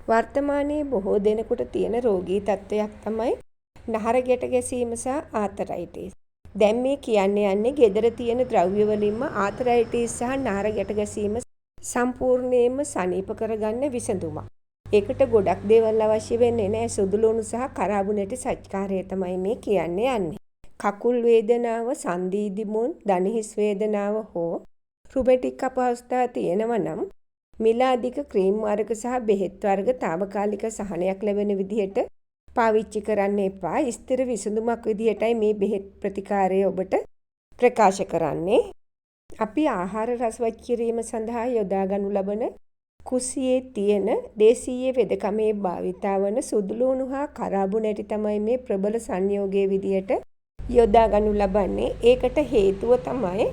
වර්තමානයේ බොහෝ දෙනෙකුට තියෙන රෝගී තත්ත්වයක් තමයි නහර ගැට ගැසීම සහ ආතරයිටිස්. දැන් මේ කියන්න යන්නේ ගෙදර තියෙන ද්‍රව්‍ය වලින්ම ආතරයිටිස් සහ නහර ගැට ගැසීම සම්පූර්ණයෙන්ම සනීප කරගන්න විසඳුමක්. ඒකට ගොඩක් දේවල් අවශ්‍ය වෙන්නේ නැහැ. සුදුලුණු සහ කරාබුනේටි සත්කාරය තමයි මේ කියන්න යන්නේ. කකුල් වේදනාව, සන්ධි දිමුන්, දණහිස් වේදනාව හෝ රුමැටික් අපහසුතාව තියෙනවා නම් මිල අධික ක්‍රීම් වර්ග සහ බෙහෙත් වර්ග తాවකාලික සහනයක් ලැබෙන විදිහට පාවිච්චි කරන්න එපා. ස්ථිර විසඳුමක් විදිහටයි මේ බෙහෙත් ප්‍රතිකාරය ඔබට ප්‍රකාශ කරන්නේ. අපි ආහාර රසවත් කිරීම සඳහා යොදා ගනු ලබන කුසියේ තියෙන දේශීය වෙදකමේ භාවිතා වන සුදුලුණු හා කරාබුනේටි තමයි මේ ප්‍රබල සංයෝගයේ විදිහට යොදා ගනු ලබන්නේ. ඒකට හේතුව තමයි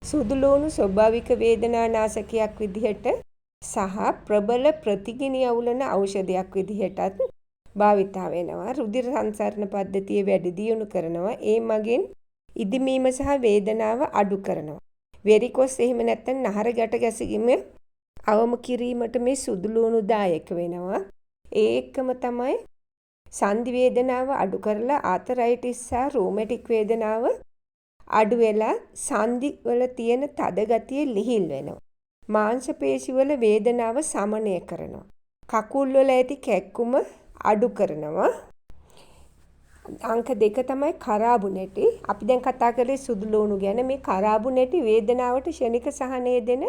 සුදුලුණු ස්වභාවික වේදනානාශකයක් විදිහට සහ ප්‍රබල ප්‍රතිගිනි අවුලන ඖෂධයක් විදිහටත් භාවිතා වෙනවා. රුධිර සංසරණ පද්ධතිය වැඩි දියුණු කරනවා. ඒ මගින් ඉදිමීම සහ වේදනාව අඩු කරනවා. වෙරිකොස් එහෙම නැත්නම් නහර ගැට ගැසීම අවම කිරීමට මේ සුදුලුණු දායක වෙනවා. ඒ එක්කම තමයි සන්ධි වේදනාව අඩු කරලා ආතරයිටිස් සහ රුමැටික් වේදනාව අඩු වෙලා සන්ධි වල තියෙන තද ගතිය ලිහිල් වෙනවා. මාංශ පේශි වල වේදනාව සමනය කරනවා. කකුල් වල ඇති කැක්කුම අඩු කරනවා. අංක 2 තමයි කරාබුනේටි. අපි දැන් කතා කරේ සුදුලුණු ගැන. මේ කරාබුනේටි වේදනාවට ක්ෂණික සහනය දෙන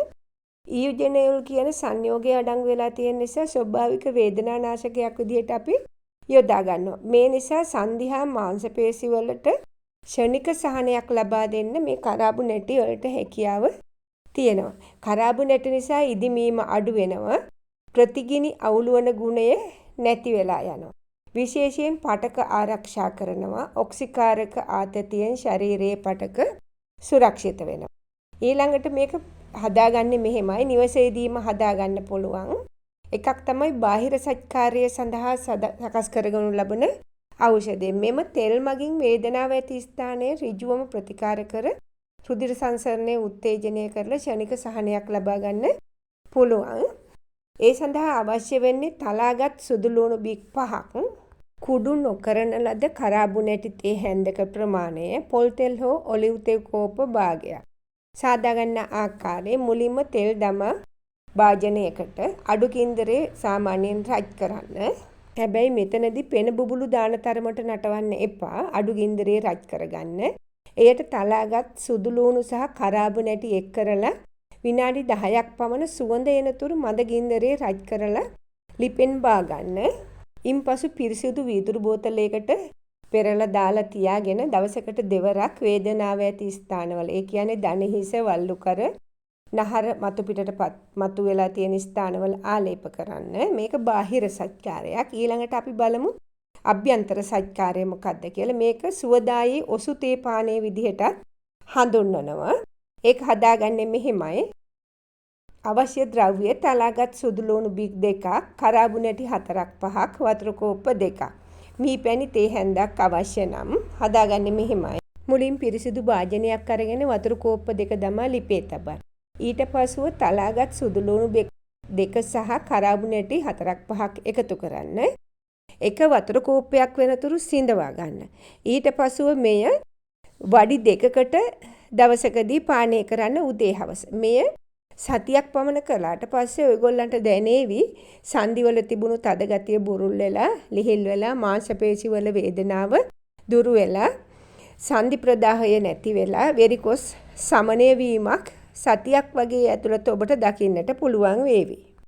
ඊයුජෙනෝල් කියන සංයෝගය අඩංගු වෙලා තියෙන නිසා ස්වභාවික වේදනානාශකයක් විදිහට අපි යොදා ගන්නවා. මේ නිසා සන්ධි හා මාංශ පේශි වලට ක්ෂණික සහනයක් ලබා දෙන්න මේ කරාබුනේටි වලට හැකියාව තියෙනවා. කරාබුනේටි නිසා ඉදිමීම අඩු වෙනවා. ප්‍රතිගිනි අවුලවන ගුණය නැති වෙලා යනවා. විශේෂයෙන් පටක ආරක්ෂා කරනවා. ඔක්සිකාරක ආතතියෙන් ශරීරයේ පටක සුරක්ෂිත වෙනවා. ඊළඟට මේක හදාගන්නේ මෙහෙමයි. නිවසේදීම හදාගන්න පුළුවන්. එකක් තමයි බාහිර සත්කාරය සඳහා සකස් කරගනු ලබන ඖෂධය. මෙම තෙල් මගින් වේදනාව ඇති ස්ථානයේ ඍජුවම ප්‍රතිකාර කර රුධිර සංසරණය උත්තේජනය කරලා ක්ෂණික සහනයක් ලබා ගන්න පුළුවන්. ඒ සඳහා අවශ්‍ය වෙන්නේ තලාගත් සුදුලුණු බික් 5ක්, කුඩු නොකරන ලද කරාබුනේටි තේ හැන්දක ප්‍රමාණය, පොල් තෙල් හෝ ඔලිව් තෙල් කෝප භාගයක්. සාදා ගන්න ආකාරයේ මුලින්ම තෙල් දමා භාජනයකට අඩු කින්දරේ සාමාන්‍යයෙන් රජ් කරන්න. හැබැයි මෙතනදී පෙන බුබුලු දාන තරමට නටවන්න එපා. අඩු ගින්දරේ රජ් කරගන්න. එයට තලාගත් සුදුලුණු සහ කරාබුනේටි එක් කරලා විනාඩි 10ක් පමණ සුවඳ එනතුරු මද ගින්දරේ රජ් කරලා ලිපෙන් බා ගන්න. ඉන්පසු පිරිසිදු වීදුරු බෝතලයකට පෙරලා දාලා තියාගෙන දවසකට දෙවරක් වේදනාව ඇති ස්ථානවල, ඒ කියන්නේ දණහිස, වල්ලුකර, නහර මතු පිටට මතු වෙලා තියෙන ස්ථානවල ආලේප කරන්න. මේක බාහිර සත්කාරයක්. ඊළඟට අපි බලමු අභ්‍යන්තර සත්කාරය මොකක්ද කියලා. මේක සුවදායී ඔසු තේ පානයේ විදිහට හඳුන්වනවා. ඒක හදාගන්නේ මෙහෙමයි. අවශ්‍ය ද්‍රව්‍ය තලාගත් සුදුලුණු බික් 2ක්, කරාබුනේටි 4ක් 5ක්, වතුර කෝප්ප 2ක්. මීපැණි තේ හැන්දක් අවශ්‍ය නම් හදාගන්නේ මෙහෙමයි. මුලින් පිරිසිදු භාජනයක් අරගෙන වතුර කෝප්ප 2 දමා ලිපේ තබන්න. ඊට පසුව තලාගත් සුදුලුණු බික් 2 සහ කරාබුනේටි 4ක් 5ක් එකතු කරන්න. එක වතුර කෝප්පයක් වෙනතුරු සිඳවා ගන්න. ඊට පසුව මෙය වඩි 2කට දවසකදී පානය කරන්න උදේ හවස. මෙය සතියක් පමණ කළාට පස්සේ ඔයගොල්ලන්ට දැනේවි සන්ධිවල තිබුණු තද ගතිය බුරුල් වෙලා, ලිහිල් වෙලා, මාංශ පේශි වල වේදනාව දුරු වෙලා, සන්ධි ප්‍රදාහය නැති වෙලා, වෙරිකොස් සමනය වීමක් සතියක් වගේ ඇතුළත ඔබට දකින්නට පුළුවන් වේවි.